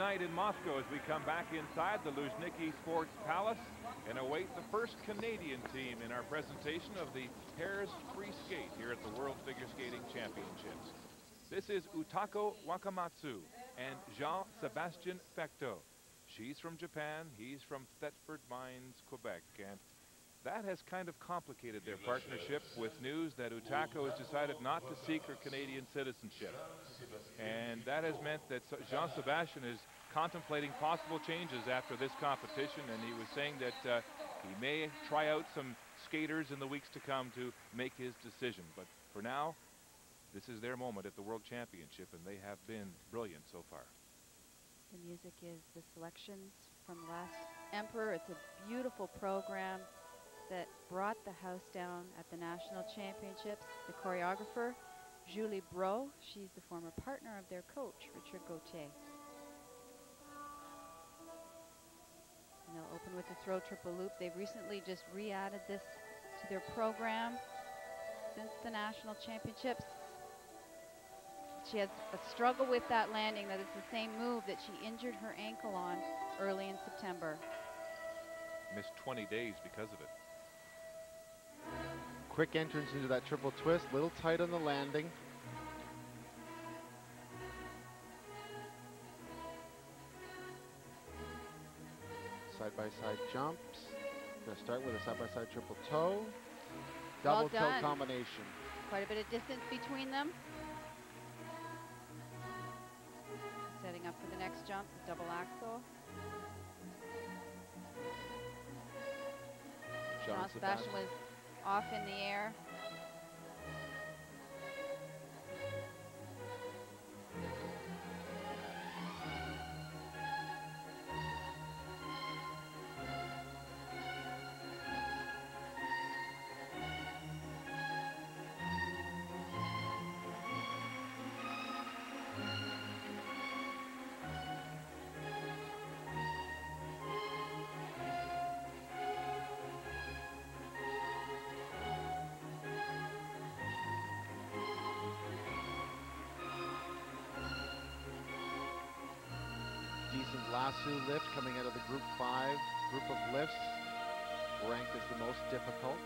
tonight in Moscow as we come back inside the Luzhniki Sports Palace and await the first Canadian team in our presentation of the pairs free skate here at the World Figure Skating Championships. This is Utako Wakamatsu and Jean-Sébastien Fecteau. She's from Japan, he's from Thetford Mines, Quebec, and that has kind of complicated their partnership with news that Utako has decided not to seek her Canadian citizenship. And that has meant that Jean-Sébastien is contemplating possible changes after this competition, and he was saying that he may try out some skaters in the weeks to come to make his decision. But for now, this is their moment at the World Championship, and they have been brilliant so far. The music is the selections from Last Emperor. It's a beautiful program that brought the house down at the National Championships. The choreographer, Julie Bro, she's the former partner of their coach, Richard Gauthier. And they'll open with the throw triple loop. They've recently just re-added this to their program since the National Championships. She has a struggle with that landing. That is the same move that she injured her ankle on early in September. Missed 20 days because of it. Quick entrance into that triple twist, little tight on the landing. Side-by-side jumps. Gonna start with a side-by-side triple toe. Double toe combination. Quite a bit of distance between them. Setting up for the next jump, the double axel. Jean-Sébastien was off in the air. Decent lasso lift coming out of the group 5 group of lifts, ranked as the most difficult.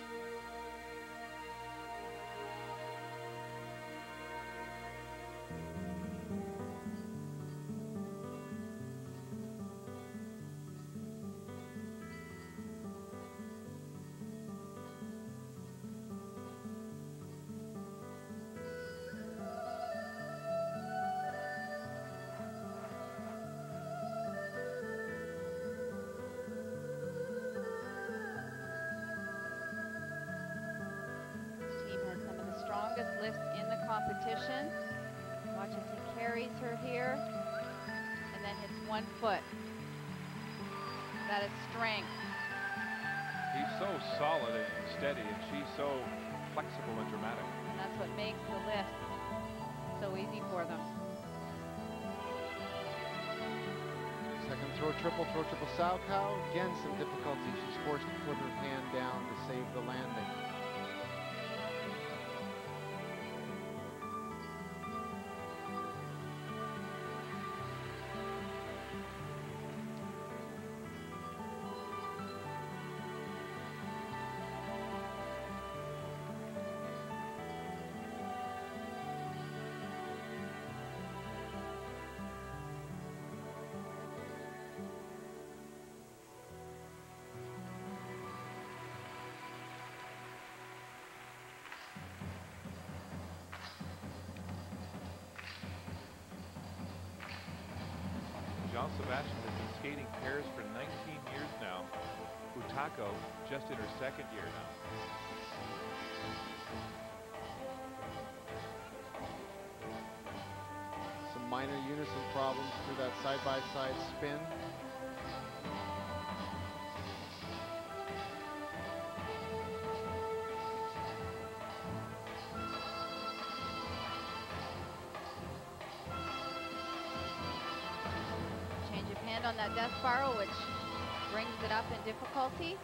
Lifts in the competition. Watch as he carries her here and then hits one foot. That is strength. He's so solid and steady, and she's so flexible and dramatic. And that's what makes the lift so easy for them. Second throw triple Salchow. Again, some difficulty. She's forced to put her hand down to save the landing. Jean-Sébastien has been skating pairs for 19 years now. Utako just in her second year now. Some minor unison problems through that side-by-side spin. On that death spiral, which brings it up in difficulty.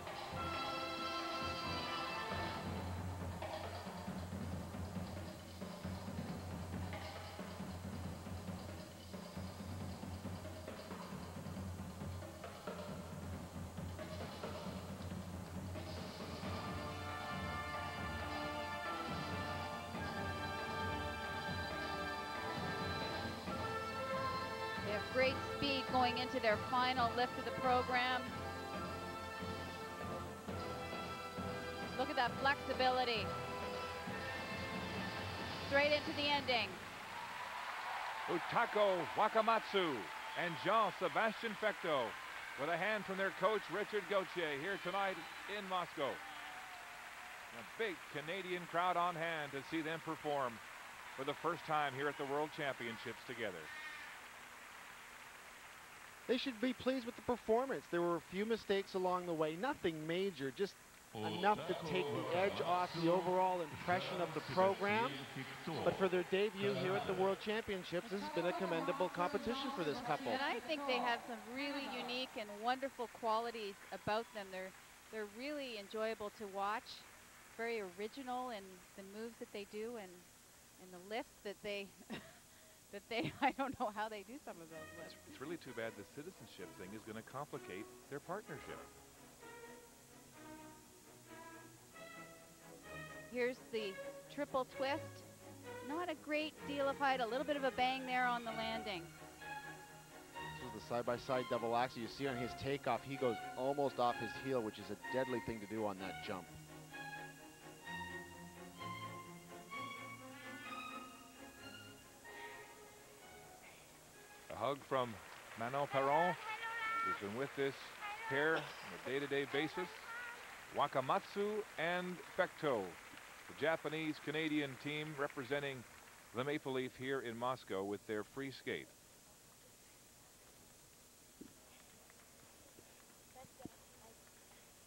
great speed going into their final lift of the program. Look at that flexibility. Straight into the ending. Utako Wakamatsu and Jean-Sébastien Fecteau with a hand from their coach Richard Gauthier here tonight in Moscow. A big Canadian crowd on hand to see them perform for the first time here at the World Championships together. They should be pleased with the performance. There were a few mistakes along the way, nothing major, just enough to take the edge off the overall impression of the program. But for their debut here at the World Championships, this has been a commendable competition for this couple. And I think they have some really unique and wonderful qualities about them. They're really enjoyable to watch, very original in the moves that they do and the lifts that they I don't know how they do some of those lifts. It's really too bad the citizenship thing is going to complicate their partnership. Here's the triple twist. Not a great deal of height, a little bit of a bang there on the landing. This is the side-by-side double axel. You see on his takeoff, he goes almost off his heel, which is a deadly thing to do on that jump. A hug from Manon Perron, who's been with this pair on a day-to-day basis. Wakamatsu and Fecteau, the Japanese-Canadian team representing the Maple Leaf here in Moscow with their free skate.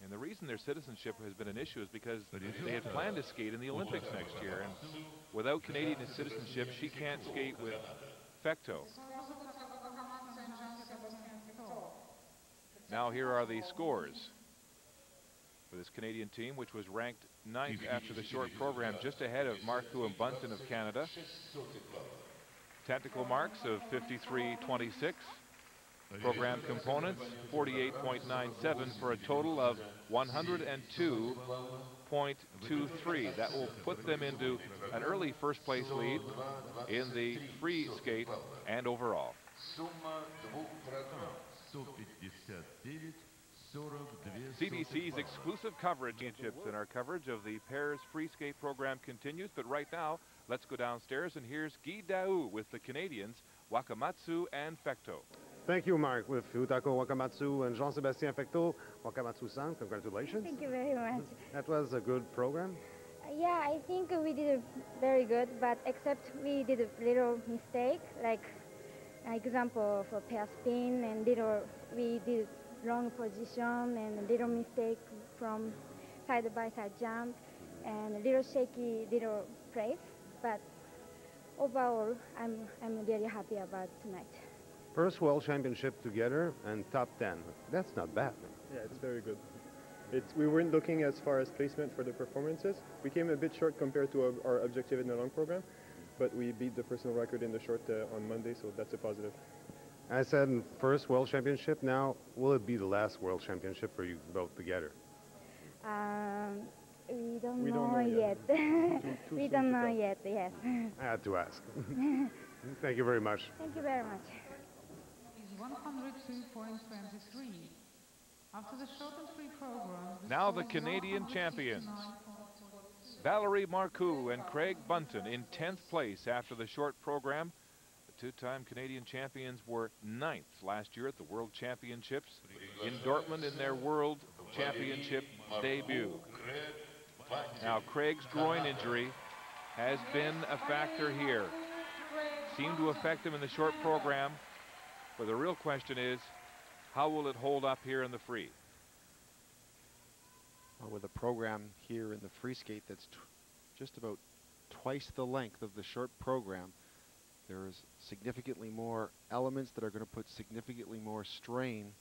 And the reason their citizenship has been an issue is because they had planned to skate in the Olympics next year, and without Canadian citizenship, she can't skate with Fecteau. Now here are the scores for this Canadian team, which was ranked 9th after the short program, just ahead of Marcoux and Bunton of Canada. Technical marks of 53.26. Program components 48.97 for a total of 102.23. That will put them into an early first place lead in the free skate and overall. CBC's exclusive coverage championships and our coverage of the pairs free skate program continues, but right now let's go downstairs and here's Guy Daou with the Canadians Wakamatsu and Fecteau. Thank you, Mark. With Utako Wakamatsu and Jean-Sébastien Fecteau, Wakamatsu-san, congratulations. Thank you very much. That was a good program. Yeah, I think we did very good, but except we did a little mistake, like example for pair spin, and we did wrong position and a little mistake from side-by-side jump and a little shaky little place. But overall, I'm really happy about tonight. First World Championship together and top 10. That's not bad. Yeah, it's very good. We weren't looking as far as placement for the performances. We came a bit short compared to our objective in the long program, but we beat the personal record in the short on Monday, so that's a positive. I said first World Championship. Now, will it be the last World Championship for you both together? We don't know yet. We don't know yet, yes. I had to ask. Thank you very much. Thank you very much. Is 102.23. After the short and free program, now the Canadian champions. Valerie Marcoux and Craig Bunton in 10th place after the short program. The two-time Canadian champions were 9th last year at the World Championships in Dortmund in their World Championship debut. Now Craig's groin injury has been a factor here. Seemed to affect him in the short program, but the real question is, how will it hold up here in the free? Well, with a program here in the free skate that's just about twice the length of the short program, there's significantly more elements that are going to put significantly more strain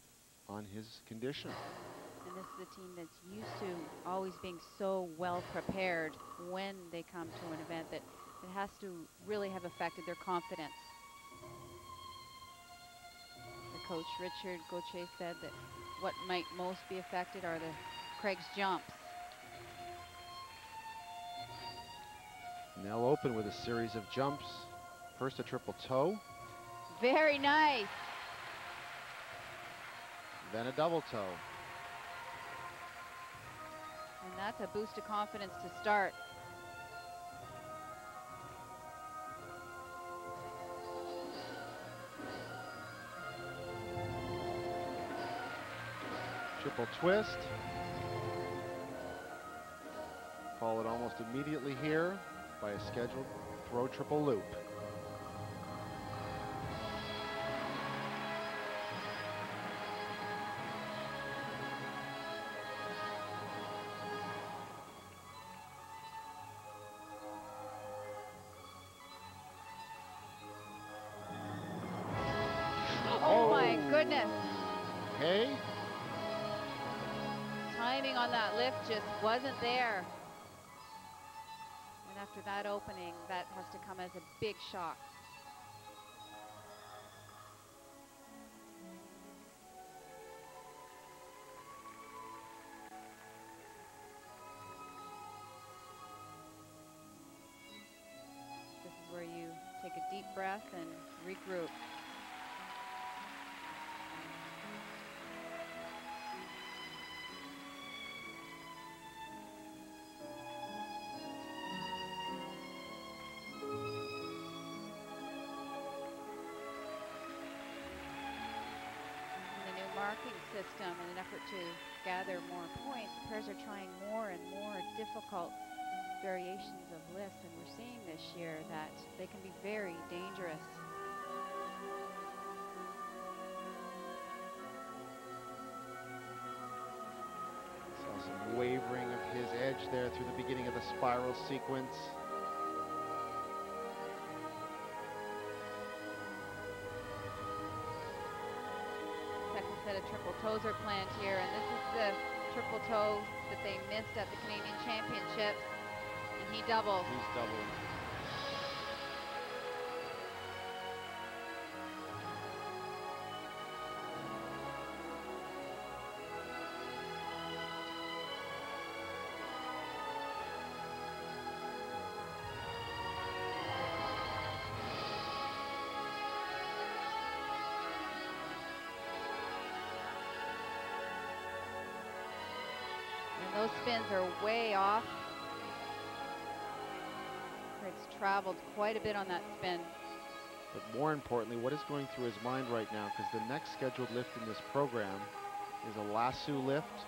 on his condition. And this is a team that's used to always being so well prepared when they come to an event that it has to really have affected their confidence. The coach Richard Gauthier said that what might most be affected are Craig's jumps. And they'll open with a series of jumps. First a triple toe. Very nice. then a double toe. And that's a boost of confidence to start. Triple twist. Followed almost immediately here by a scheduled throw triple loop. Oh my goodness. Okay. Timing on that lift just wasn't there. And after that opening, that has to come as a big shock. This is where you take a deep breath and regroup. Marking system in an effort to gather more points, pairs are trying more and more difficult variations of lifts, and we're seeing this year that they can be very dangerous. Saw some wavering of his edge there through the beginning of the spiral sequence. Set of triple toes are planned here, and this is the triple toe that they missed at the Canadian Championships, and he doubles. He's doubled. Those spins are way off. Craig's traveled quite a bit on that spin. But more importantly, what is going through his mind right now, because the next scheduled lift in this program is a lasso lift,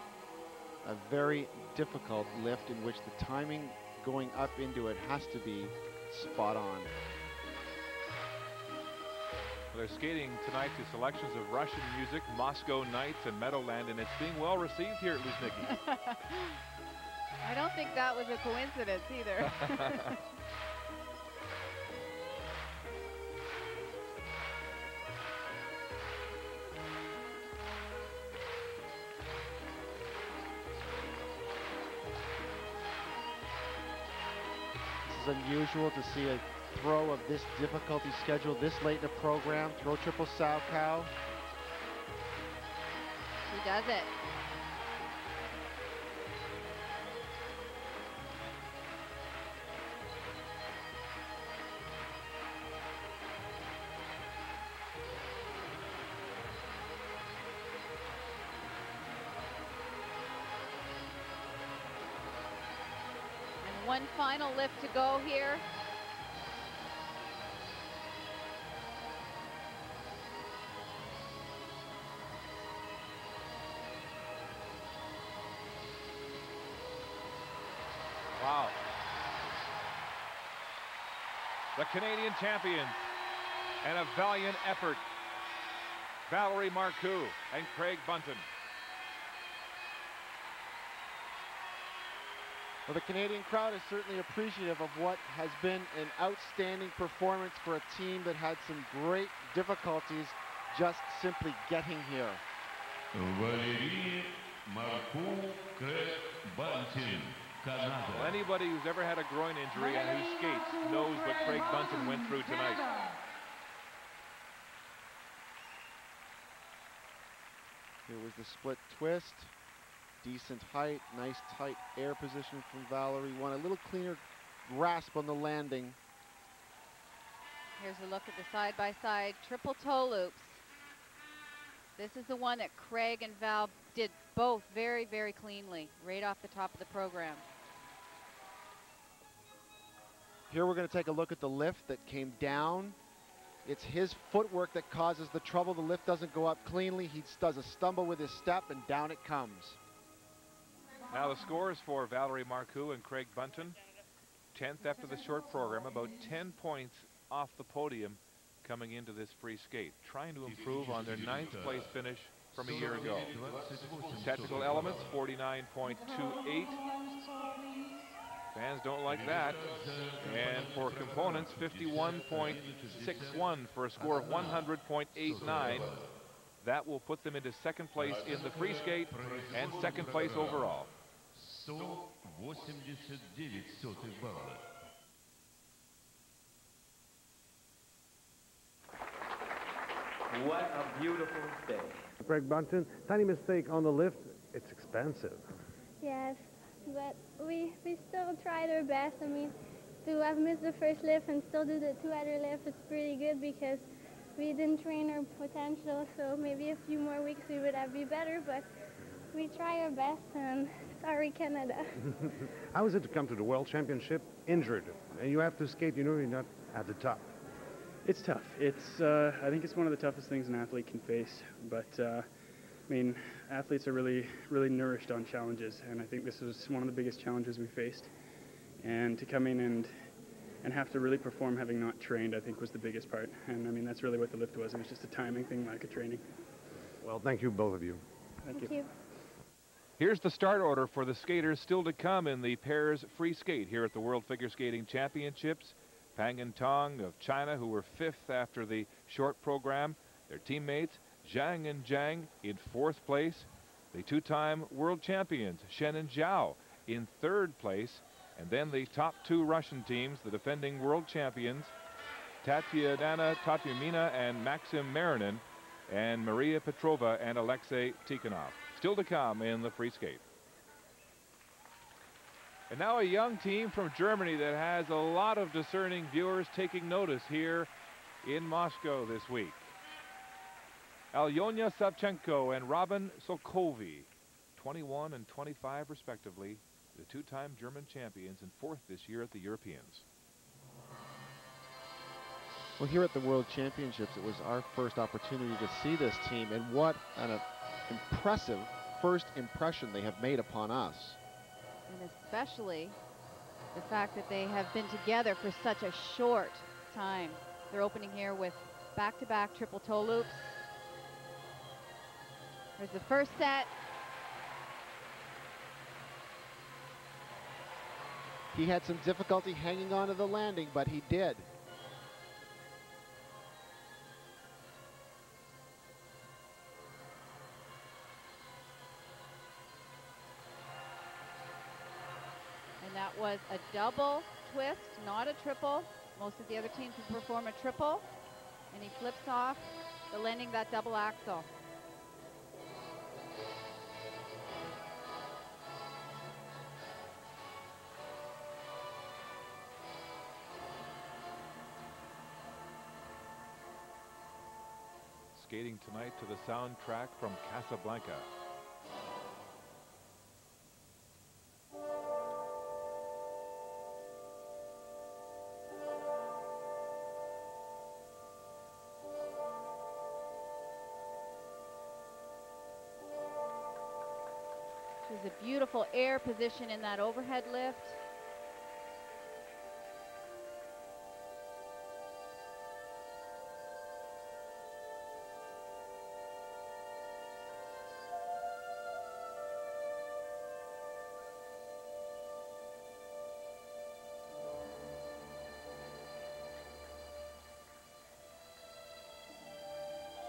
a very difficult lift in which the timing going up into it has to be spot on. They're skating tonight to selections of Russian music, Moscow Nights, and Meadowland, and it's being well received here at Luzhniki. I don't think that was a coincidence either. This is unusual to see a throw of this difficulty schedule this late in the program. Throw triple sow cow. She does it. And one final lift to go here. Wow. The Canadian champions, and a valiant effort, Valerie Marcoux and Craig Bunton. Well, the Canadian crowd is certainly appreciative of what has been an outstanding performance for a team that had some great difficulties just simply getting here. Valerie Marcoux, Craig Bunton. Well, anybody who's ever had a groin injury and who skates knows what Craig Bunton went through tonight. Here was the split twist. Decent height, nice tight air position from Valerie. Want a little cleaner grasp on the landing. Here's a look at the side-by-side triple toe loops. This is the one that Craig and Val did both very, very cleanly, right off the top of the program. Here we're going to take a look at the lift that came down. It's his footwork that causes the trouble. The lift doesn't go up cleanly. He does a stumble with his step, and down it comes. Now the scores for Valerie Marcoux and Craig Bunton. 10th after the short program, about 10 points off the podium coming into this free skate, trying to improve on their 9th place finish from a year ago. Technical elements, 49.28. Fans don't like that. And for components, 51.61 for a score of 100.89. That will put them into second place in the free skate and second place overall. 189 балла. What a beautiful day. Craig Bunton, tiny mistake on the lift. It's expensive. Yes, but we still tried our best. I mean, to have missed the first lift and still do the 2 other lifts, it's pretty good because we didn't train our potential, so maybe a few more weeks we would have been better, but we try our best, and sorry, Canada. How is it to come to the World Championship injured? And you have to skate, you know, you're not at the top. It's tough. It's I think it's one of the toughest things an athlete can face, but I mean, athletes are really nourished on challenges, and I think this was one of the biggest challenges we faced. And to come in and have to really perform having not trained, I think was the biggest part. And I mean, that's really what the lift was. It was just a timing thing, lack of training. Well, thank you, both of you. Thank you. Here's the start order for the skaters still to come in the pairs free skate here at the World Figure Skating Championships. Pang and Tong of China, who were 5th after the short program. Their teammates, Zhang and Zhang, in 4th place. The 2-time world champions, Shen and Zhao, in 3rd place. And then the top 2 Russian teams, the defending world champions, Tatiana Tatyumina and Maxim Marinin, and Maria Petrova and Alexei Tikhonov. Still to come in the free skate. And now a young team from Germany that has a lot of discerning viewers taking notice here in Moscow this week. Alyona Savchenko and Robin Sokovi, 21 and 25 respectively, the 2-time German champions and 4th this year at the Europeans. Well, here at the World Championships, it was our first opportunity to see this team, and what an impressive first impression they have made upon us. And especially the fact that they have been together for such a short time. They're opening here with back-to-back triple toe loops. Here's the first set. He had some difficulty hanging on to the landing, but he did. That was a double twist, not a triple. Most of the other teams would perform a triple. And he flips off the landing that double axel. Skating tonight to the soundtrack from Casablanca. There's a beautiful air position in that overhead lift.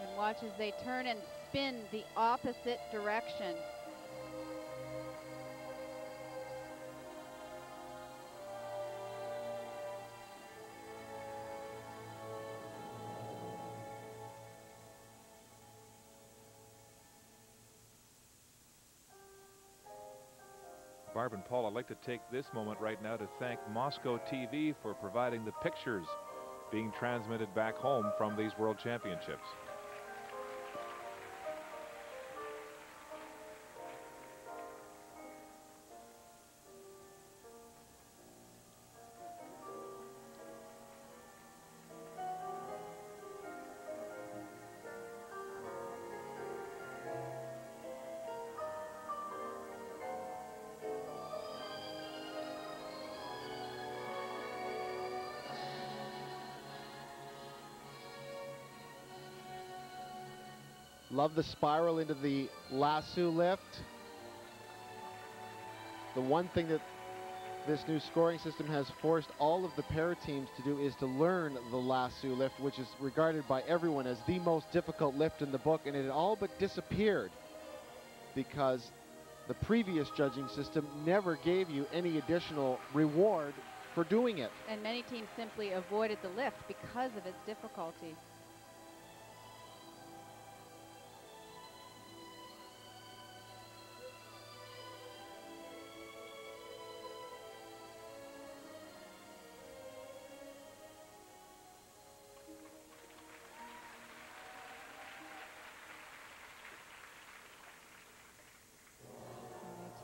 And watch as they turn and spin the opposite direction. Barb and Paul, I'd like to take this moment right now to thank Moscow TV for providing the pictures being transmitted back home from these World Championships. Love the spiral into the lasso lift. The one thing that this new scoring system has forced all of the para teams to do is to learn the lasso lift, which is regarded by everyone as the most difficult lift in the book, and it had all but disappeared because the previous judging system never gave you any additional reward for doing it. And many teams simply avoided the lift because of its difficulty.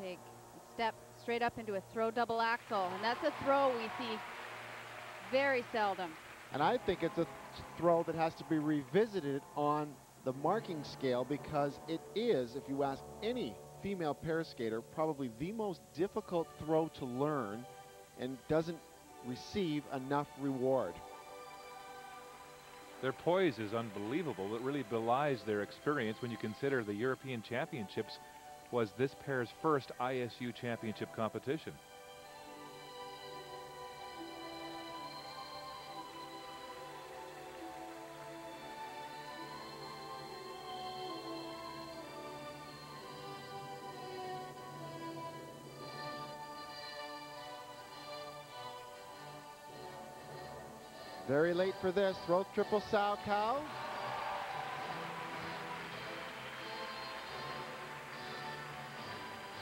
Take a step straight up into a throw double axel, and that's a throw we see very seldom. And I think it's a throw that has to be revisited on the marking scale, because it is, if you ask any female para skater, probably the most difficult throw to learn and doesn't receive enough reward. Their poise is unbelievable. It really belies their experience when you consider the European Championships was this pair's first ISU championship competition. Very late for this. Throw triple Salchow.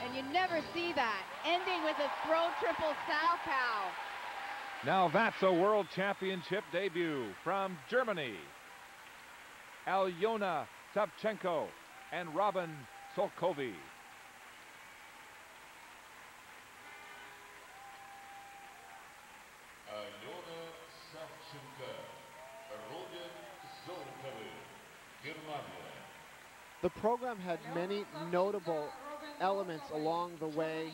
And you never see that, ending with a throw triple Salchow. Now that's a World Championship debut from Germany. Alyona Savchenko and Robin Solkowy. Alyona Savchenko, Robin Solkowy, Germania. The program had many notable elements along the way.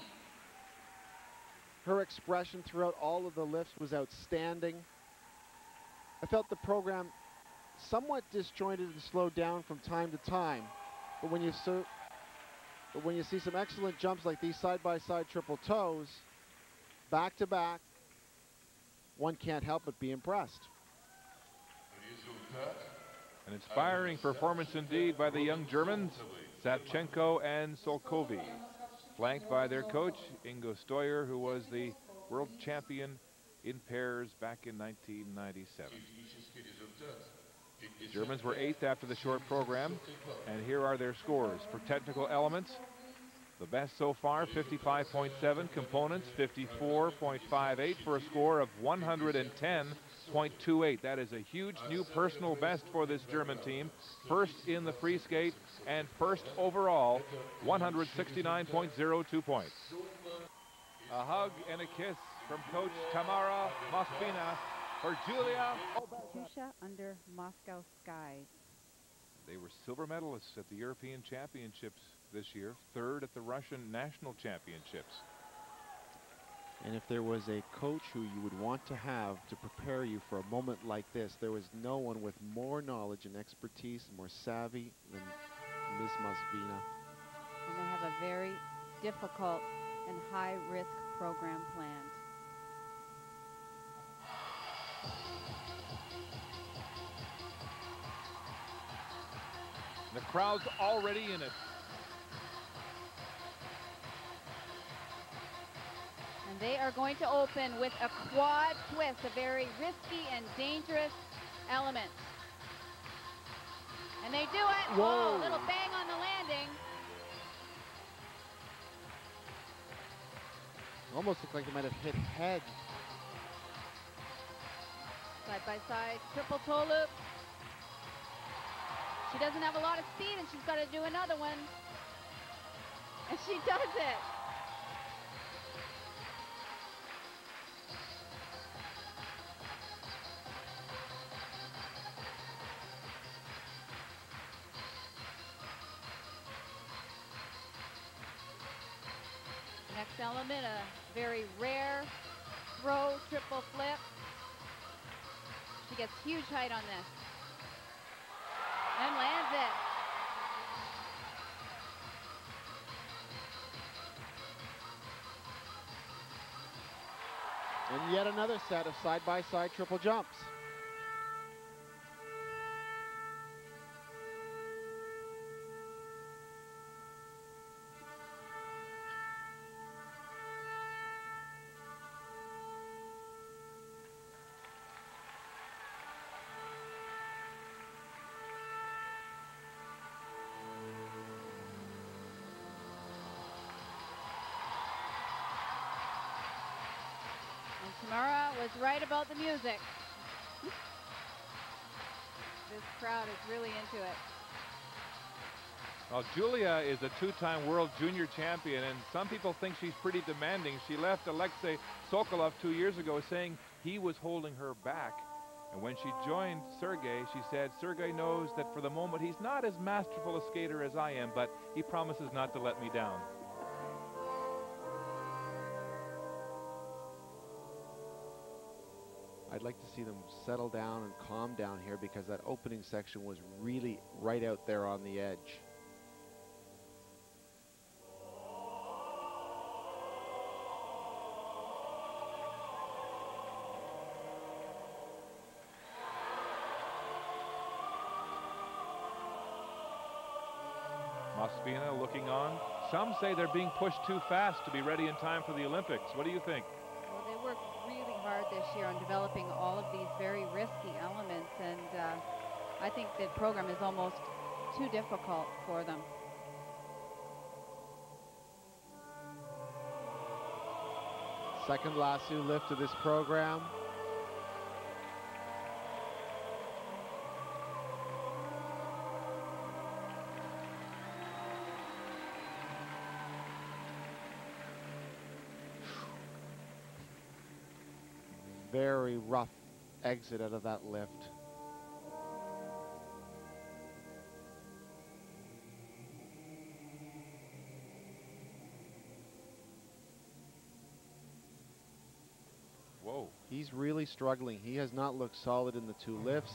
Her expression throughout all of the lifts was outstanding. I felt the program somewhat disjointed and slowed down from time to time, but when you see some excellent jumps like these side-by-side triple toes, back to back, one can't help but be impressed. An inspiring performance indeed by the young Germans, Savchenko and Solkowy, flanked by their coach, Ingo Steuer, who was the world champion in pairs back in 1997. The Germans were 8th after the short program, and here are their scores. For technical elements, the best so far, 55.7. Components, 54.58 for a score of 110.28. That is a huge new personal best for this German team. First in the free skate and first overall, 169.02 points. A hug and a kiss from Coach Tamara Mospina for Julia Katusha under Moscow skies. They were silver medalists at the European Championships this year, 3rd at the Russian National Championships. And if there was a coach who you would want to have to prepare you for a moment like this, there was no one with more knowledge and expertise and more savvy than Ms. Mospina. And they have a very difficult and high-risk program planned. The crowd's already in it. And they are going to open with a quad twist, a very risky and dangerous element. And they do it. Whoa. Oh, a little bang on the landing. Almost looked like it might have hit head. Side by side, triple toe loop. She doesn't have a lot of speed, and she's got to do another one. And she does it. Next element, a very rare throw triple flip. She gets huge height on this. And lands it. And yet another set of side-by-side triple jumps. Tamara was right about the music. This crowd is really into it. Well, Julia is a two-time world junior champion, and some people think she's pretty demanding. She left Alexei Sokolov 2 years ago saying he was holding her back. And when she joined Sergei, she said, Sergei knows that for the moment he's not as masterful a skater as I am, but he promises not to let me down. I'd like to see them settle down and calm down here because that opening section was really right out there on the edge. Mosvina looking on. Some say they're being pushed too fast to be ready in time for the Olympics. What do you think? Well, they worked really hard this year on developing all of these very risky elements, and I think the program is almost too difficult for them. Second lasso lift of this program. Very rough exit out of that lift. Whoa. He's really struggling. He has not looked solid in the two lifts.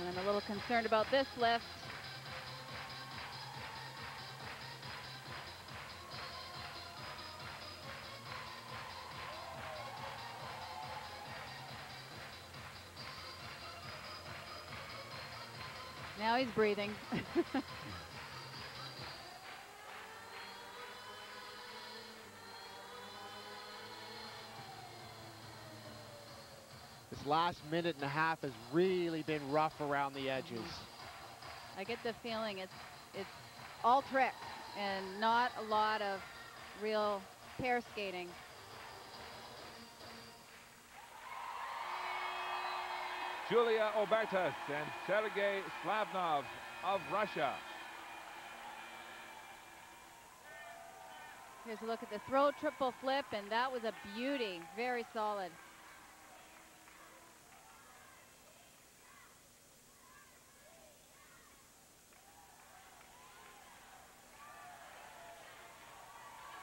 And I'm a little concerned about this lift. Now he's breathing. This last minute and a half has really been rough around the edges. I get the feeling it's all tricks and not a lot of real pair skating. Julia Obertus and Sergei Slavnov of Russia. Here's a look at the throw triple flip, and that was a beauty. Very solid.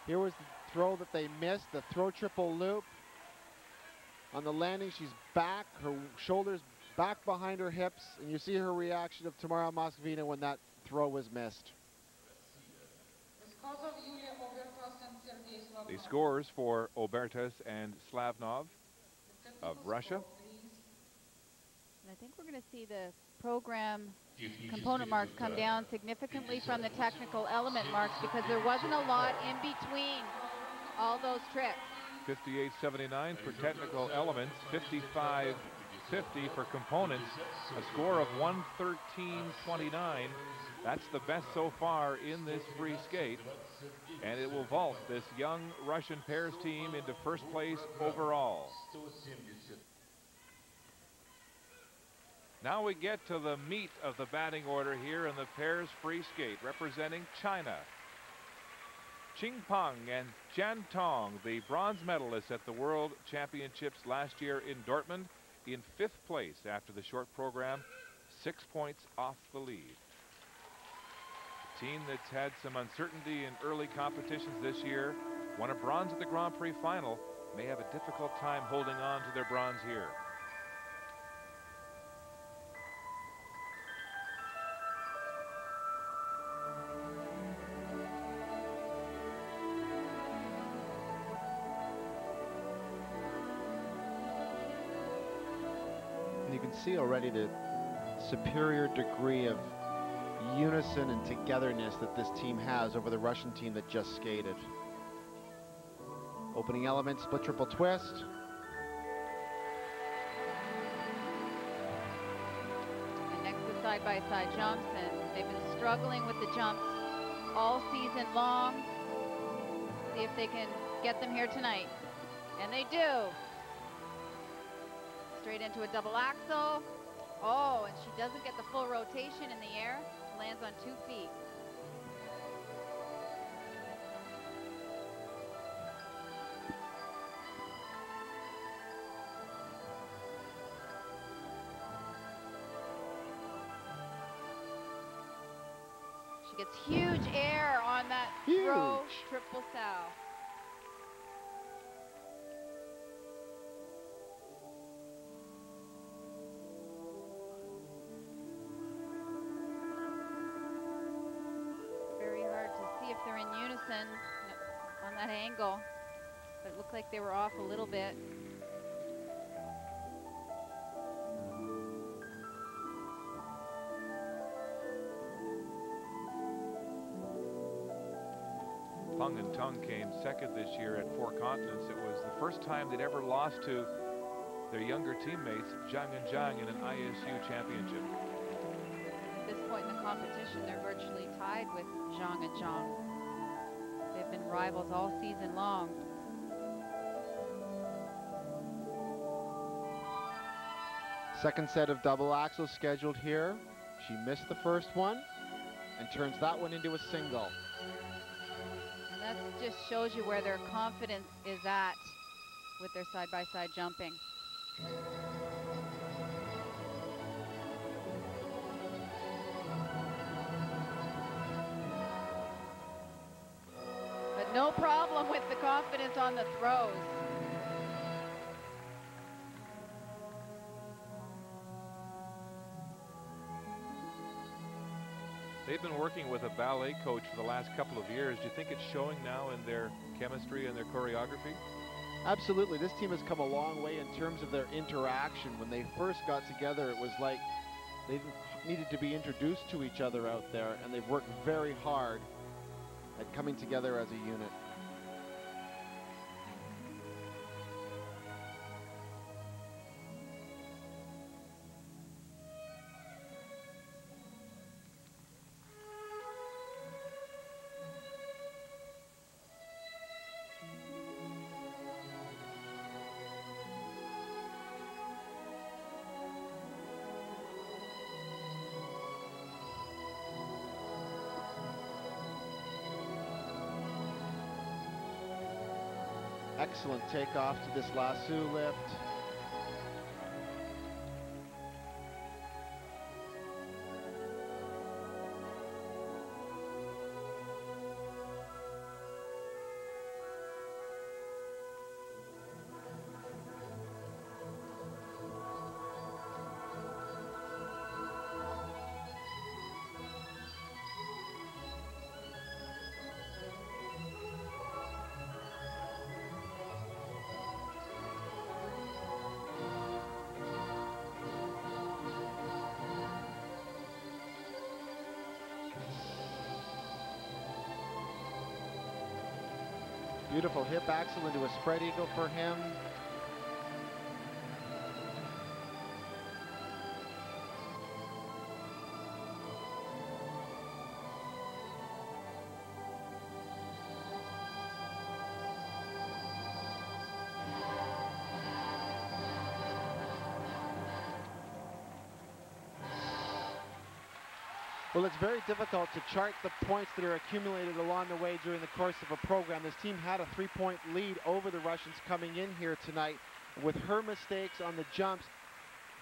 Here was the throw that they missed, the throw triple loop. On the landing, she's back, her shoulders back behind her hips, and you see her reaction of Tamara Mosvina when that throw was missed. The scores for Obertus and Slavnov of Russia. And I think we're going to see the program component marks come down significantly from the technical element marks because there wasn't a lot in between all those tricks. 58.79 for technical elements, 55.50 for components, a score of 113.29. That's the best so far in this free skate, and it will vault this young Russian pairs team into first place overall. Now we get to the meat of the batting order here in the pairs free skate, representing China. Qing Peng and Jian Tong, the bronze medalists at the World Championships last year in Dortmund, in 5th place after the short program. 6 points off the lead. A team that's had some uncertainty in early competitions this year, won a bronze at the Grand Prix final, may have a difficult time holding on to their bronze here. You can see already the superior degree of unison and togetherness that this team has over the Russian team that just skated. Opening element, split triple twist. And next is side-by-side jumps, and they've been struggling with the jumps all season long. See if they can get them here tonight. And they do. Straight into a double axel. Oh, and she doesn't get the full rotation in the air. Lands on 2 feet. She gets huge air on that throw triple sow. If they're in unison on that angle, but it looked like they were off a little bit. Peng and Tung came second this year at Four Continents. It was the first time they'd ever lost to their younger teammates, Zhang and Zhang, in an ISU championship. At this point in the competition, they're virtually tied with Zhang and Zhang. They've been rivals all season long. Second set of double axles scheduled here. She missed the first one and turns that one into a single. And that just shows you where their confidence is at with their side-by-side jumping. But no problem with the confidence on the throws. They've been working with a ballet coach for the last couple of years. Do you think it's showing now in their chemistry and their choreography? Absolutely. This team has come a long way in terms of their interaction. When they first got together, it was like they needed to be introduced to each other out there, and they've worked very hard at coming together as a unit. Excellent takeoff to this lasso lift. Beautiful hip axel into a spread eagle for him. Well, it's very difficult to chart the points that are accumulated along the way during the course of a program. This team had a 3-point lead over the Russians coming in here tonight. With her mistakes on the jumps,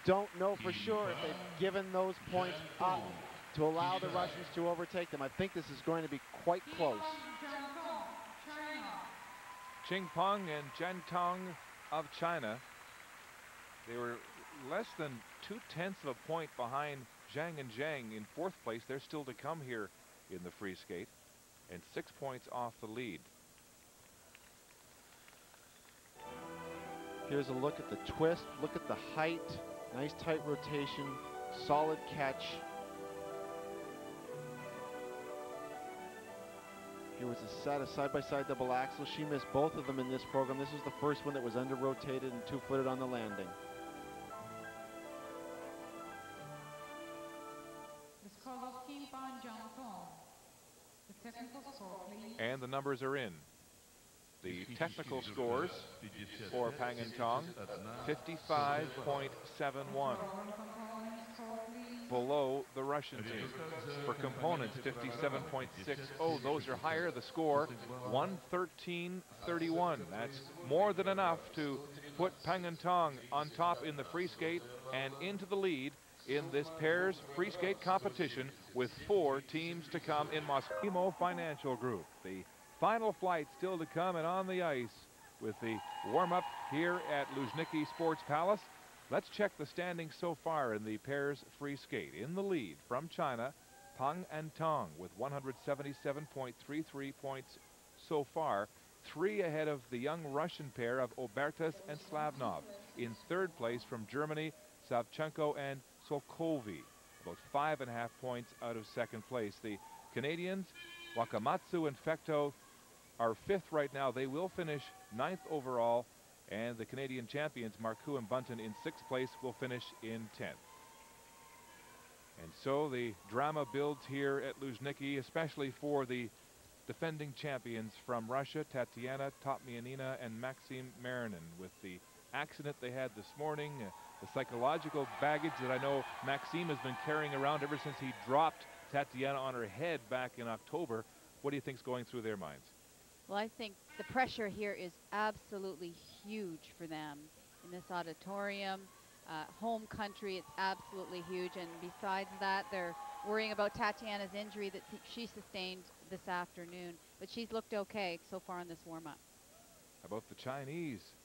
don't know for sure if they've given those points up to allow the Russians to overtake them. I think this is going to be quite close. Qing Peng and Zhang Tong of China. They were less than 0.2 of a point behind Zhang and Zhang in 4th place. They're still to come here in the free skate, and 6 points off the lead. Here's a look at the twist, look at the height, nice tight rotation, solid catch. Here was a set of side-by-side double axle. She missed both of them in this program. This was the first one that was under-rotated and two-footed on the landing. The score of Qing Peng Zhang Tong. The technical score, please. And the numbers are in. The technical scores for Pang and Tong, 55.71. Below the Russian team. For components, 57.60. Those are higher. The score, 113.31. That's more than enough to put Pang and Tong on top in the free skate and into the lead in this pairs free skate competition with 4 teams to come in Moscow. Emo Financial Group. The final flight still to come, and on the ice with the warm-up here at Luzhniki Sports Palace. Let's check the standings so far in the pairs free skate. In the lead from China, Peng and Tong with 177.33 points so far, 3 ahead of the young Russian pair of Obertas and Slavnov. In 3rd place from Germany, Savchenko and Sokovi, about 5.5 points out of 2nd place. The Canadians, Wakamatsu and Fekto, are 5th right now. They will finish 9th overall, and the Canadian champions, Marcoux and Bunton, in 6th place, will finish in 10th. And so the drama builds here at Luzhniki, especially for the defending champions from Russia, Tatiana Topmianina and Maxim Marinin, with the accident they had this morning, the psychological baggage that I know Maxime has been carrying around ever since he dropped Tatiana on her head back in October. What do you think's going through their minds? Well, I think the pressure here is absolutely huge for them in this auditorium. Home country, it's absolutely huge. And besides that, they're worrying about Tatiana's injury that she sustained this afternoon. But she's looked okay so far in this warm-up. How about the Chinese?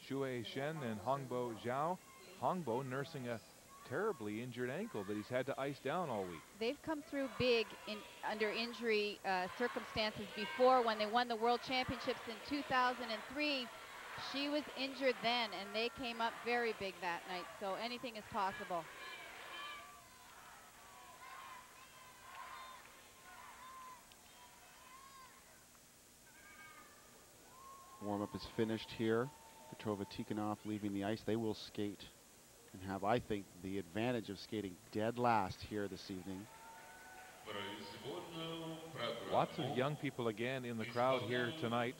Xue Shen and Hongbo Zhao. Hongbo nursing a terribly injured ankle that he's had to ice down all week. They've come through big under injury circumstances before. When they won the World Championships in 2003, she was injured then, and they came up very big that night, so anything is possible. Warm-up is finished here. Petrova Tikhonov leaving the ice. They will skate and have, I think, the advantage of skating dead last here this evening. Lots of young people again in the crowd here tonight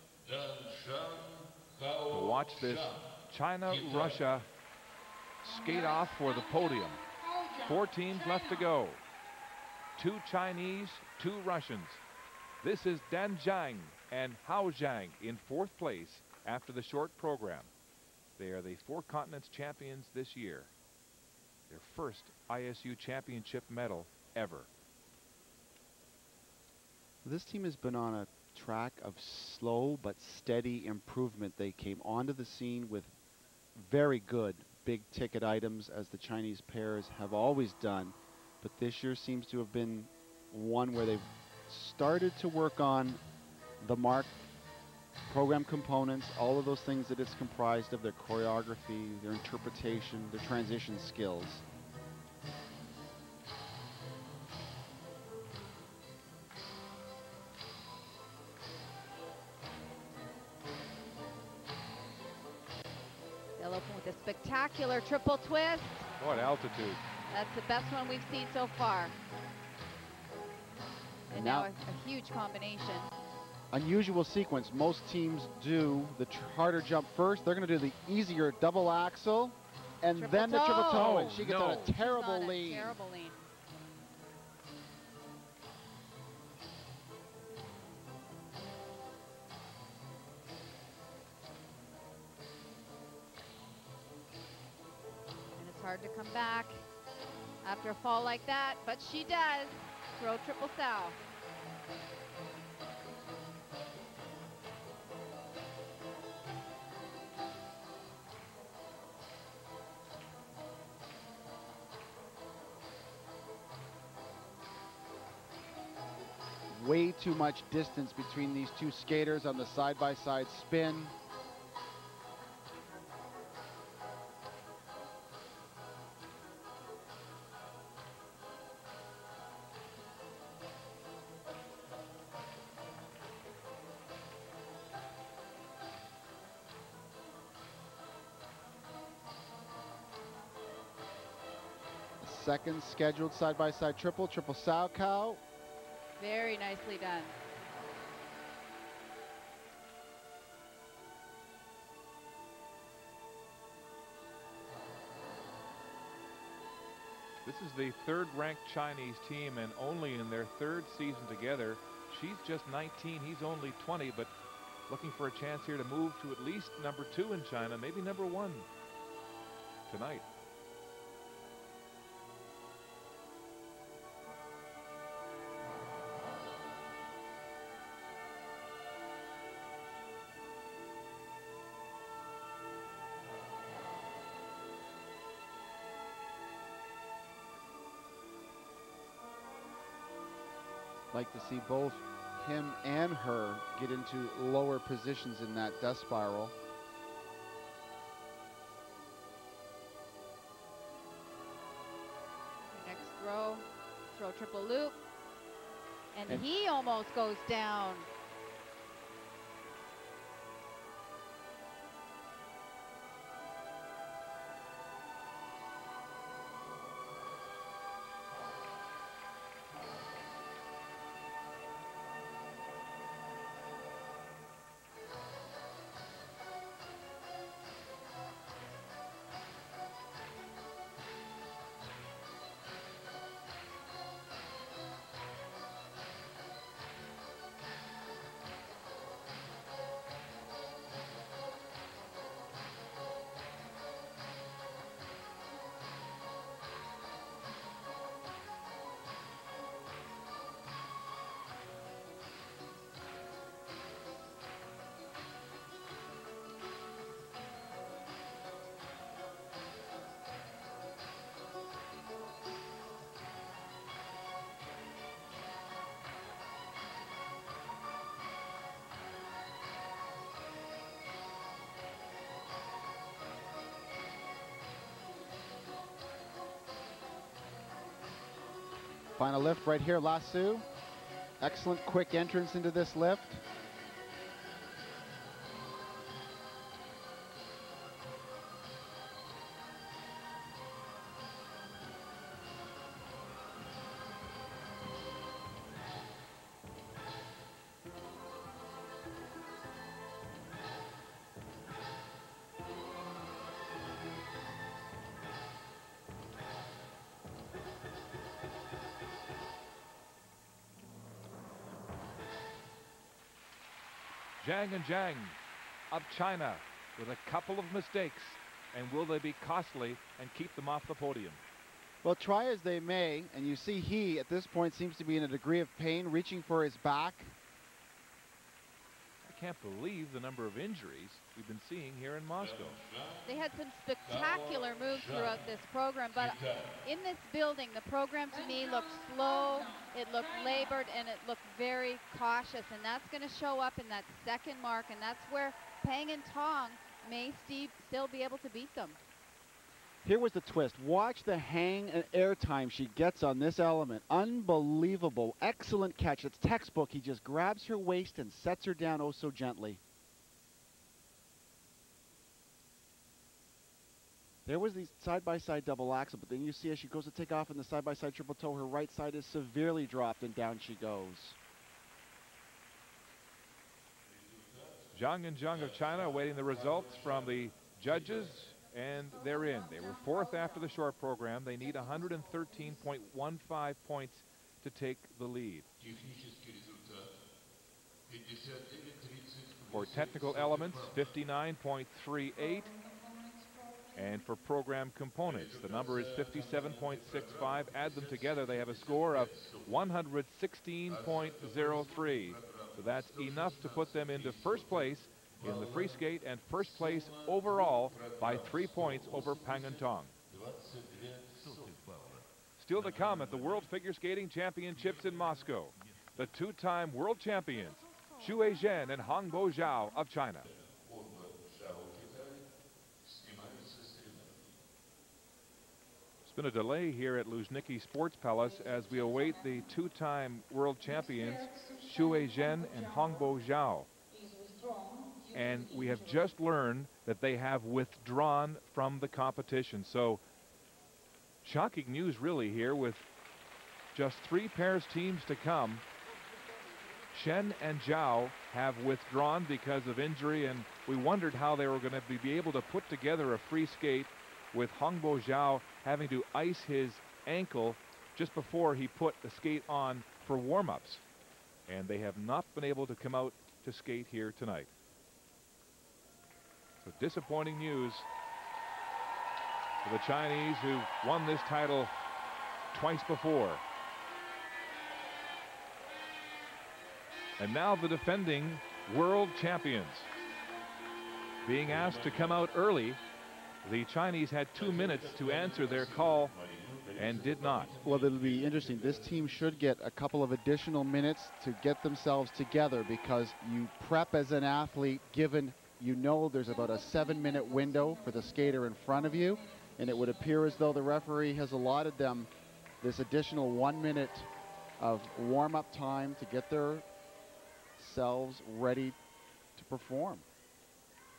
to watch this China-Russia skate off for the podium. 4 teams left to go. 2 Chinese, 2 Russians. This is Dan Zhang and Hao Zhang in 4th place after the short program. They are the 4 continents champions this year. Their first ISU championship medal ever. This team has been on a track of slow but steady improvement. They came onto the scene with very good big ticket items, as the Chinese pairs have always done, but this year seems to have been one where they've started to work on the mark, program components, all of those things that it's comprised of, their choreography, their interpretation, their transition skills. They'll open with a spectacular triple twist. What altitude. That's the best one we've seen so far. And now a huge combination. Unusual sequence. Most teams do the harder jump first. They're going to do the easier double axel and Triple then the triple toe. And she gets No. on a terrible lean. Terrible lean. hard to come back after a fall like that, but she does. Throw triple sow. Way too much distance between these two skaters on the side-by-side spin. Second scheduled side-by-side triple sow cow. Very nicely done. This is the third-ranked Chinese team, and only in their third season together. She's just 19, he's only 20, but looking for a chance here to move to at least number 2 in China, maybe number 1 tonight. Like to see both him and her get into lower positions in that death spiral. Next throw triple loop. And he almost goes down. Final lift right here, Lasso. Excellent quick entrance into this lift. Zhang and Zhang of China with a couple of mistakes, and will they be costly and keep them off the podium? Well, try as they may, and you see he at this point seems to be in a degree of pain, reaching for his back. I can't believe the number of injuries we've been seeing here in Moscow. They had some spectacular moves throughout this program, but in this building, the program to me looked slow, it looked labored, and it looked very cautious, and that's going to show up in that second mark, and that's where Pang and Tong may still be able to beat them. Here was the twist. Watch the hang and air time she gets on this element. Unbelievable. Excellent catch. It's textbook. He just grabs her waist and sets her down oh so gently. There was the side-by-side double axel, but then you see as she goes to take off in the side-by-side triple toe, her right side is severely dropped and down she goes. Zhang and Zhang of China awaiting the results from the judges, and they're in. They were fourth after the short program. They need 113.15 points to take the lead. For technical elements, 59.38. And for program components, the number is 57.65. Add them together, they have a score of 116.03. So that's enough to put them into first place in the free skate and first place overall by 3 points over Pang and Tong. Still to come at the World Figure Skating Championships in Moscow, the two-time world champions, Xue Zhen and Hongbo Zhao of China. It's been a delay here at Luzhniki Sports Palace as we await the two-time world champions, Xue Zhen and Hongbo Zhao. And we have just learned that they have withdrawn from the competition. So shocking news really here with just 3 pairs teams to come. Shen and Zhao have withdrawn because of injury, and we wondered how they were going to be able to put together a free skate with Hongbo Zhao having to ice his ankle just before he put the skate on for warm-ups. And they have not been able to come out to skate here tonight. So disappointing news for the Chinese, who won this title twice before. And now the defending world champions being asked to come out early. The Chinese had 2 minutes to answer their call and did not. Well, it'll be interesting. This team should get a couple of additional minutes to get themselves together, because you prep as an athlete given you know there's about a 7-minute window for the skater in front of you, and it would appear as though the referee has allotted them this additional 1 minute of warm-up time to get themselves ready to perform.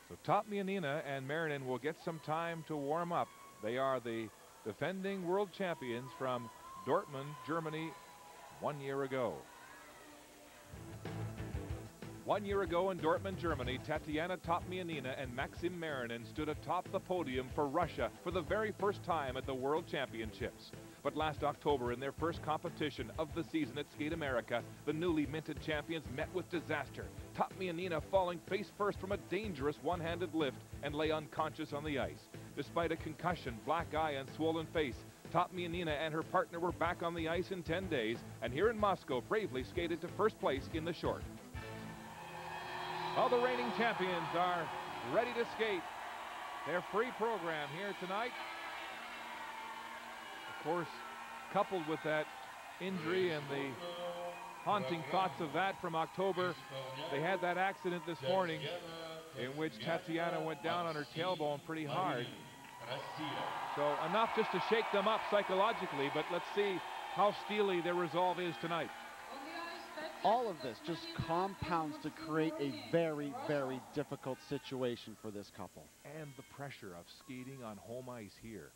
So Topmianina and Marinin will get some time to warm up. They are the defending world champions from Dortmund, Germany, 1 year ago. 1 year ago in Dortmund, Germany, Tatiana Topmianina and Maxim Marinin stood atop the podium for Russia for the very first time at the World Championships. But last October, in their first competition of the season at Skate America, the newly minted champions met with disaster. Topmianina falling face first from a dangerous one-handed lift and lay unconscious on the ice. Despite a concussion, black eye, and swollen face, Topmianina and her partner were back on the ice in 10 days, and here in Moscow bravely skated to first place in the short. Well, the reigning champions are ready to skate their free program here tonight. Of course, coupled with that injury and the haunting thoughts of that from October, they had that accident this morning in which Tatiana went down on her tailbone pretty hard. So enough just to shake them up psychologically, but let's see how steely their resolve is tonight. All of this just compounds to create a very, very difficult situation for this couple. And the pressure of skating on home ice here.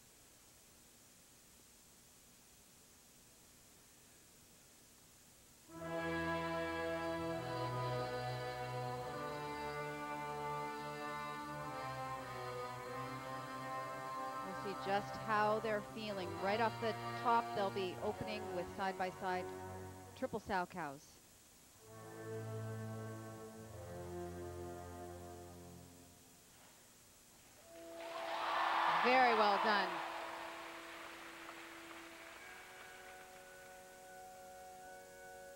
We'll see just how they're feeling. Right off the top, they'll be opening with side-by-side triple sow cows. Very well done.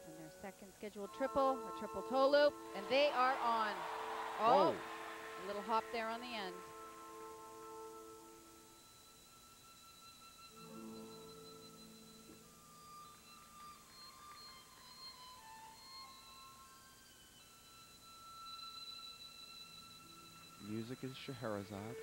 And their second scheduled triple, a triple toe loop, and they are on. Oh, a little hop there on the end. Music is Scheherazade.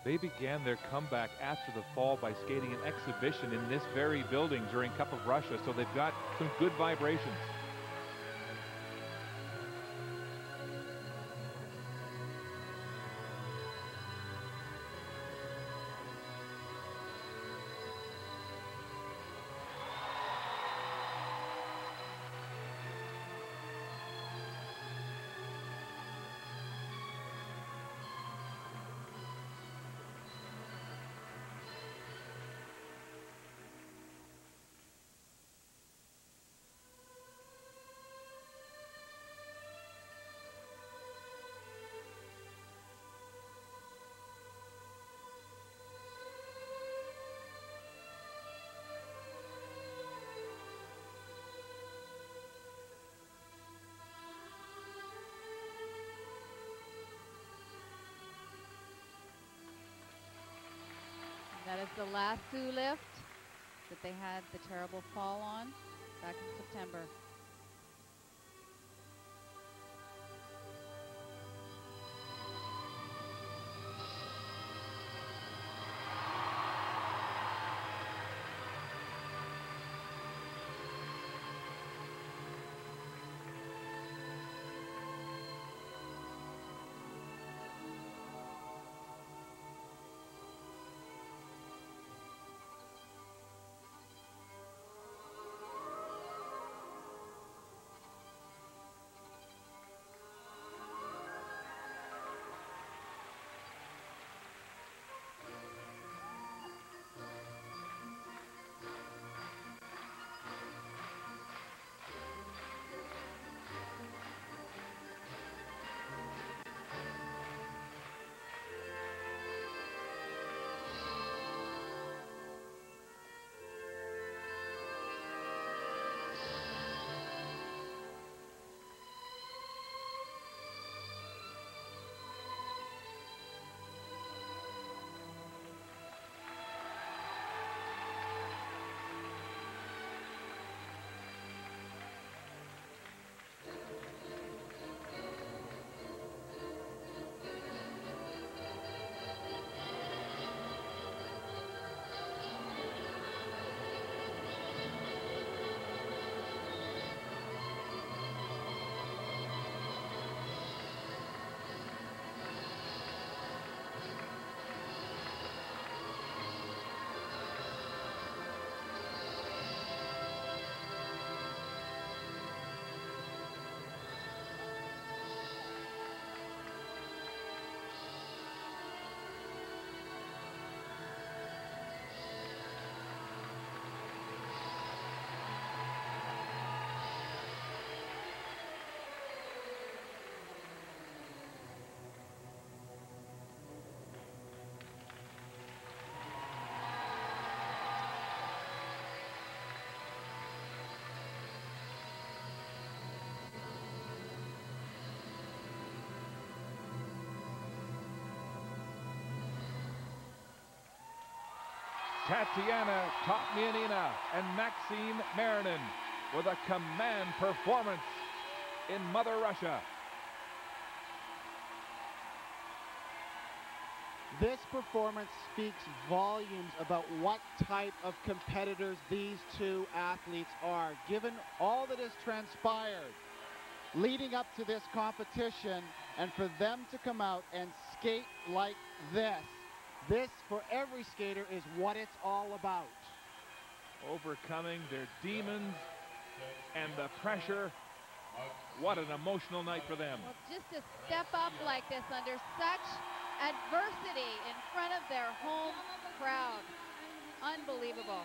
They began their comeback after the fall by skating an exhibition in this very building during Cup of Russia, so they've got some good vibrations. was the lasso lift that they had the terrible fall on back in September. Tatiana Topmianina and Maxime Marinin with a command performance in Mother Russia. This performance speaks volumes about what type of competitors these two athletes are. Given all that has transpired leading up to this competition, and for them to come out and skate like this, for every skater, is what it's all about. Overcoming their demons and the pressure. What an emotional night for them. Well, just to step up like this under such adversity in front of their home crowd. Unbelievable.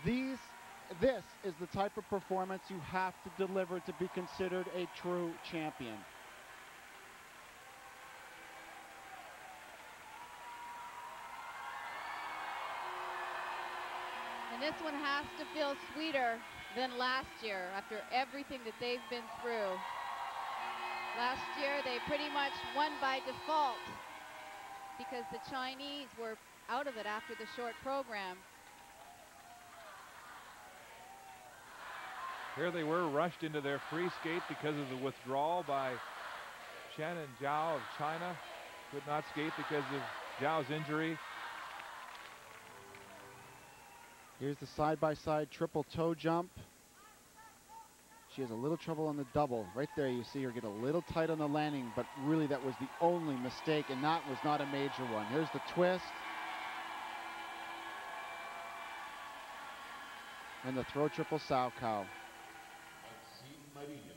This is the type of performance you have to deliver to be considered a true champion. And this one has to feel sweeter than last year after everything that they've been through. Last year, they pretty much won by default because the Chinese were out of it after the short program. Here they were, rushed into their free skate because of the withdrawal by Shannon Zhao of China. Could not skate because of Zhao's injury. Here's the side-by-side triple toe jump. She has a little trouble on the double. Right there you see her get a little tight on the landing, but really that was the only mistake, and that was not a major one. Here's the twist. And the throw triple sow cow.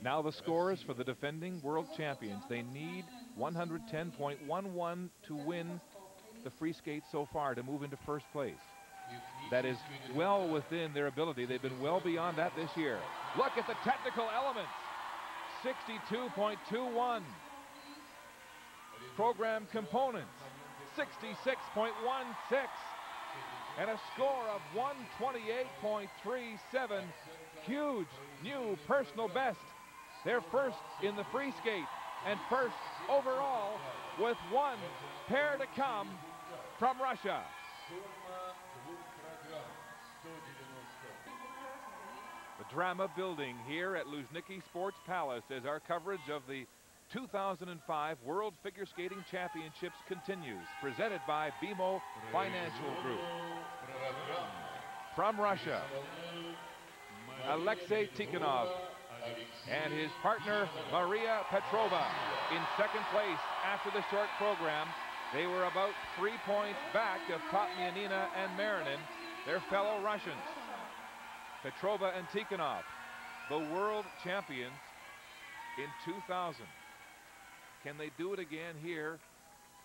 Now the scores for the defending world champions. They need 110.11 to win the free skate so far to move into first place. That is well within their ability. They've been well beyond that this year. Look at the technical elements. 62.21. Program components, 66.16. And a score of 128.37. Huge new personal best. They're first in the free skate. and first overall with one pair to come from Russia. The drama building here at Luzhniki Sports Palace as our coverage of the 2005 World Figure Skating Championships continues, presented by BMO Financial Group. From Russia, Alexei Tikhonov and his partner Maria Petrova in second place after the short program. They were about 3 points back of Topmianina and Marinin, their fellow Russians. Petrova and Tikhonov, the world champions in 2000. Can they do it again here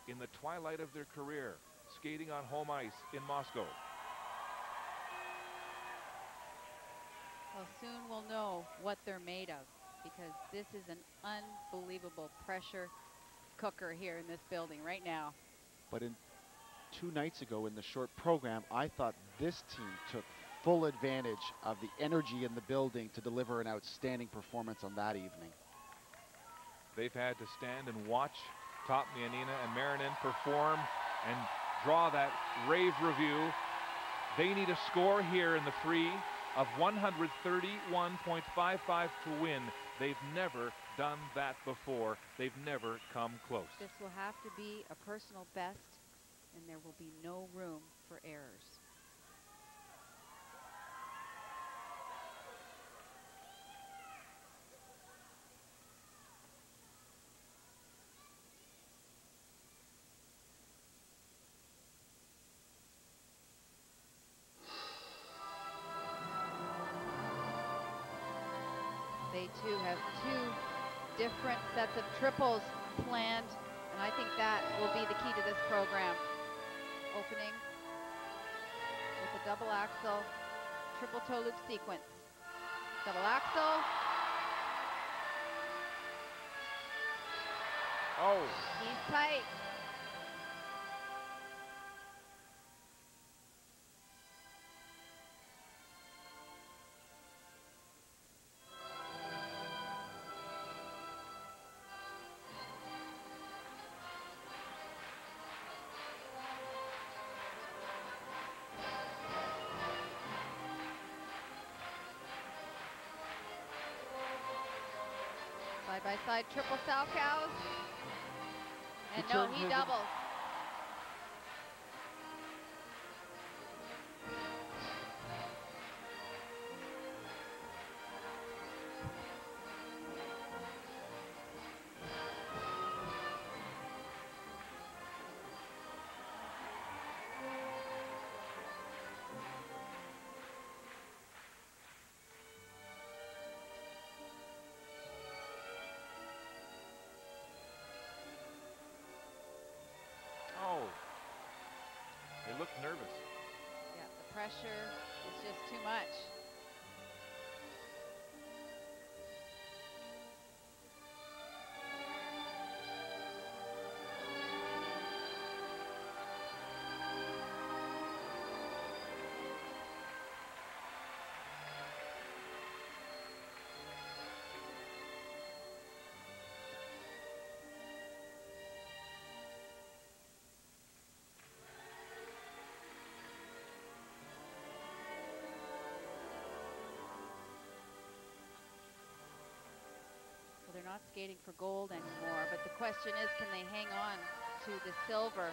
in the twilight of their career, skating on home ice in Moscow? Well, soon we'll know what they're made of, because this is an unbelievable pressure cooker here in this building right now. But 2 nights ago in the short program, I thought this team took full advantage of the energy in the building to deliver an outstanding performance on that evening. They've had to stand and watch Topmianina and Marinin perform and draw that rave review. They need a score here in the free of 131.55 to win. They've never done that before. They've never come close. This will have to be a personal best, and there will be no room for errors. They too have 2 different sets of triples planned, and I think that will be the key to this program. Opening with a double axel, triple toe loop sequence. Double axel. Oh. He's tight. Side-by-side triple Salchows. And no, he doubles. They look nervous. Yeah, the pressure is just too much. They're not skating for gold anymore, but the question is, can they hang on to the silver?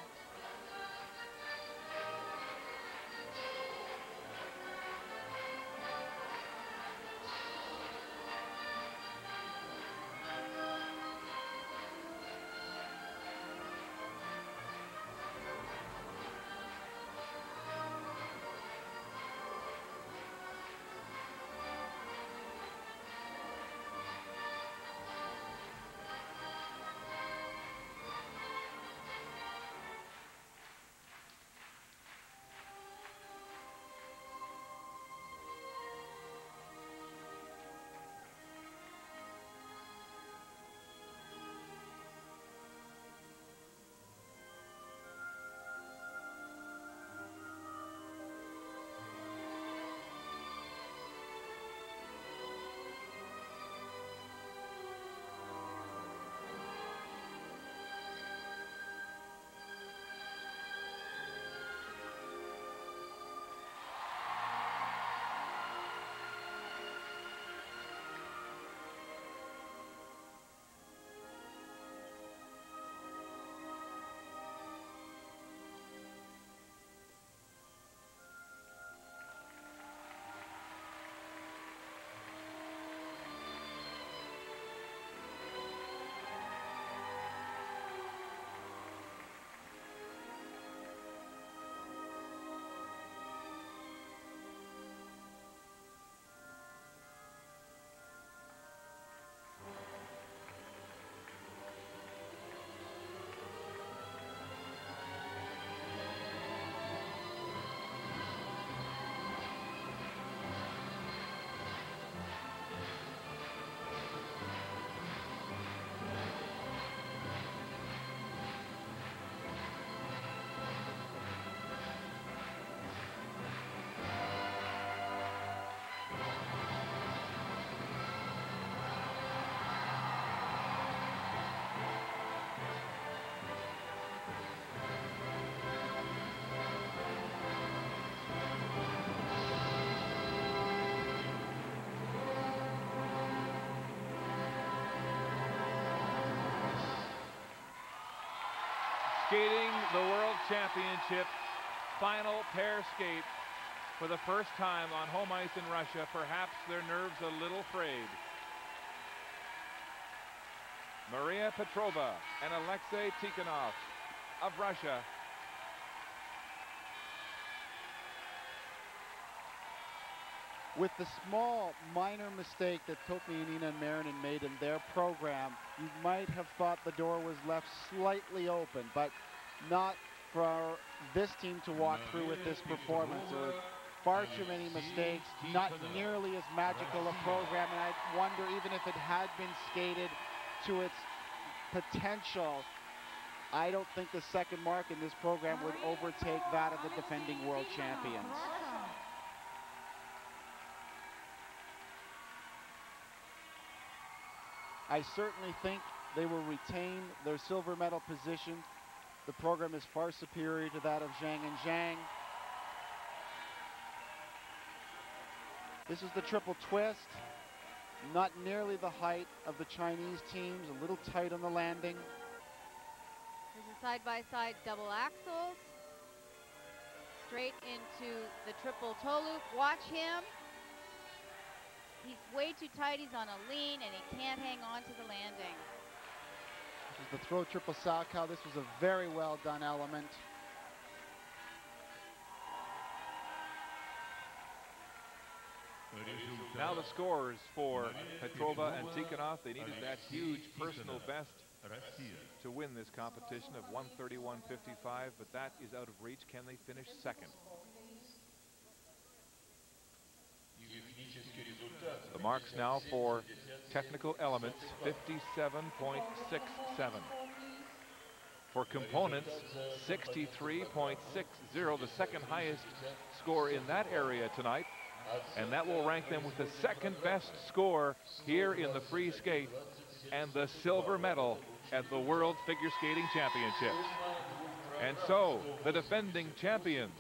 skating the World Championship final pair skate for the first time on home ice in Russia. Perhaps their nerves a little frayed. Maria Petrova and Alexei Tikhonov of Russia. With the small minor mistake that Topmianina and Marinin made in their program, you might have thought the door was left slightly open, but not for this team to walk through with this performance. There were far too many mistakes, not nearly as magical a program, and I wonder even if it had been skated to its potential, I don't think the second mark in this program would overtake that of the defending world champions. I certainly think they will retain their silver medal position. The program is far superior to that of Zhang and Zhang. This is the triple twist. Not nearly the height of the Chinese teams, a little tight on the landing. There's a side-by-side double axels. Straight into the triple toe loop. Watch him. He's way too tight. He's on a lean, and he can't hang on to the landing. This is the throw triple Salchow. This was a very well done element. Now the scores for Petrova and Tikhonov. They needed that huge personal best to win this competition of 131.55, but that is out of reach. Can they finish second? The marks now for technical elements, 57.67. For components, 63.60, the second highest score in that area tonight. And that will rank them with the second best score here in the free skate and the silver medal at the World Figure Skating Championships. And so the defending champions,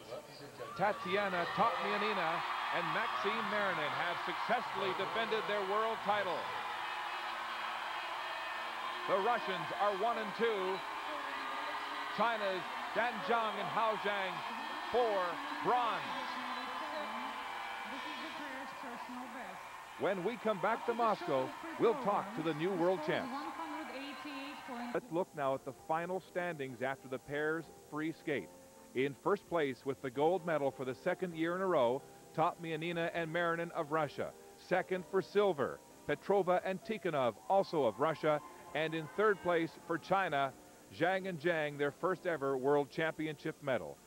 Tatiana Topmianina and Maxime Marinin, have successfully defended their world title. The Russians are 1 and 2. China's Dan Zhang and Hao Zhang for bronze. When we come back to Moscow, we'll talk to the new world champs. Let's look now at the final standings after the pairs free skate. In first place with the gold medal for the second year in a row, Topmianina and Marinin of Russia. Second for silver, Petrova and Tikhonov, also of Russia. And in third place for China, Zhang and Zhang, their first ever world championship medal.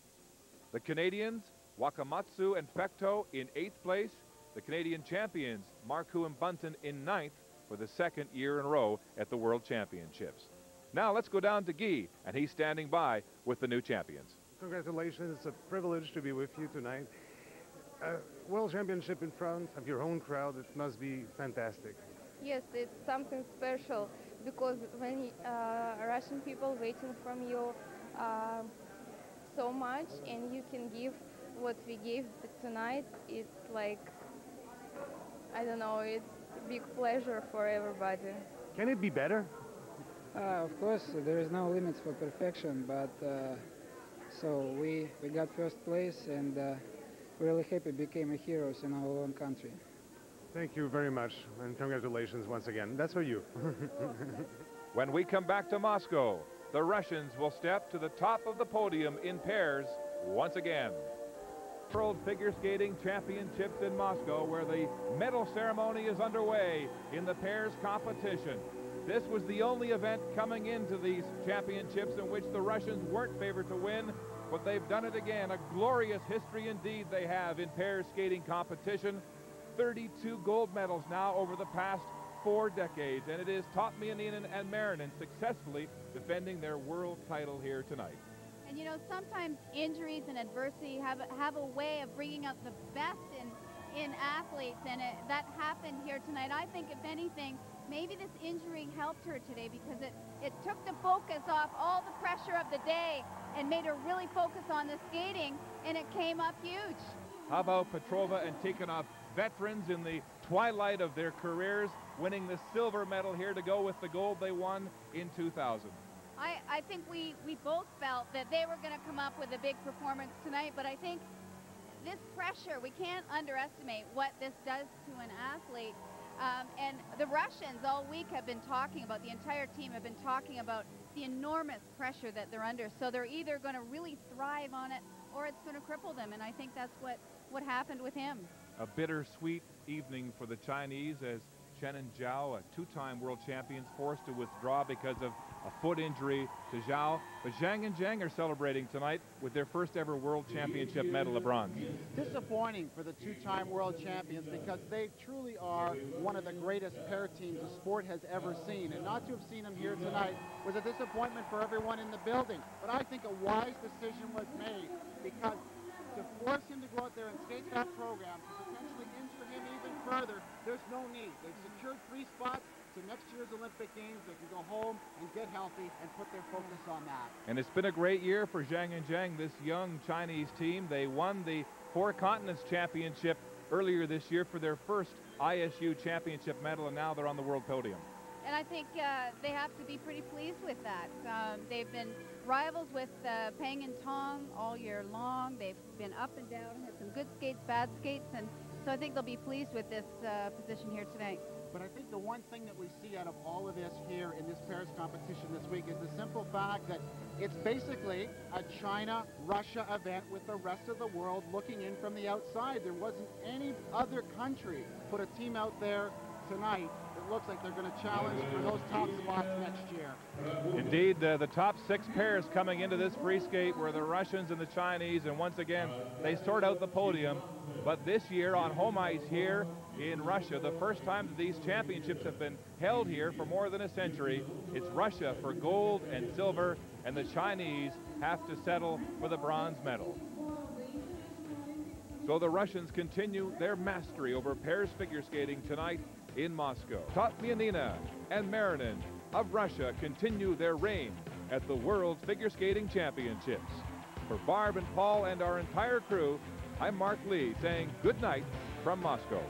The Canadians, Wakamatsu and Pekto, in 8th place. The Canadian champions, Marcoux and Bunton, in 9th for the second year in a row at the World Championships. Now let's go down to Guy, and he's standing by with the new champions. Congratulations. It's a privilege to be with you tonight. World Championship in front of your own crowd, it must be fantastic. Yes, it's something special because when Russian people waiting from you so much and you can give what we gave tonight, it's like, I don't know, it's a big pleasure for everybody. Can it be better? Of course, there is no limits for perfection, but so we got first place and really happy became heroes in our own country. Thank you very much, and congratulations once again. That's for you. When we come back to Moscow, the Russians will step to the top of the podium in pairs once again. World Figure Skating Championships in Moscow, where the medal ceremony is underway in the pairs competition. This was the only event coming into these championships in which the Russians weren't favored to win, but they've done it again. A glorious history indeed they have in pairs skating competition. 32 gold medals now over the past 4 decades, and it is Topmianina and Marinin successfully defending their world title here tonight. And you know, sometimes injuries and adversity have a way of bringing out the best in athletes, and that happened here tonight. I think, if anything, maybe this injury helped her today because it took the focus off all the pressure of the day and made her really focus on the skating, and it came up huge. How about Petrova and Tikhonov, veterans in the twilight of their careers, winning the silver medal here to go with the gold they won in 2000. I think we both felt that they were going to come up with a big performance tonight, but I think this pressure, we can't underestimate what this does to an athlete. And the Russians all week have been talking about, the entire team have been talking about the enormous pressure that they're under. So they're either going to really thrive on it or it's going to cripple them. And I think that's what happened with him. A bittersweet evening for the Chinese as Shannon Zhao, a two-time world champion, forced to withdraw because of a foot injury to Zhao. But Zhang and Zhang are celebrating tonight with their first ever world championship medal of bronze. Disappointing for the two-time world champions because they truly are one of the greatest pair teams the sport has ever seen. And not to have seen them here tonight was a disappointment for everyone in the building. But I think a wise decision was made because to force him to go out there and skate that program, to potentially injure him even further, there's no need. They've secured 3 spots to next year's Olympic Games. They can go home and get healthy and put their focus on that. And it's been a great year for Zhang and Zhang, this young Chinese team. They won the 4 Continents Championship earlier this year for their first ISU championship medal, and now they're on the world podium. And I think they have to be pretty pleased with that. They've been rivals with Peng and Tong all year long. They've been up and down, had some good skates, bad skates, and so I think they'll be pleased with this position here tonight. But I think the one thing that we see out of all of this here in this pairs competition this week is the simple fact that it's basically a China-Russia event with the rest of the world looking in from the outside. There wasn't any other country put a team out there tonight that looks like they're going to challenge for those top spots next year. Indeed, the top 6 pairs coming into this free skate were the Russians and the Chinese, and once again, they sort out the podium. But this year on home ice here in Russia, the first time that these championships have been held here for more than a century, it's Russia for gold and silver, and the Chinese have to settle for the bronze medal. So the Russians continue their mastery over pairs figure skating tonight in Moscow. Tatmianina and Marinin of Russia continue their reign at the World Figure Skating Championships. For Barb and Paul and our entire crew, I'm Mark Lee saying good night from Moscow.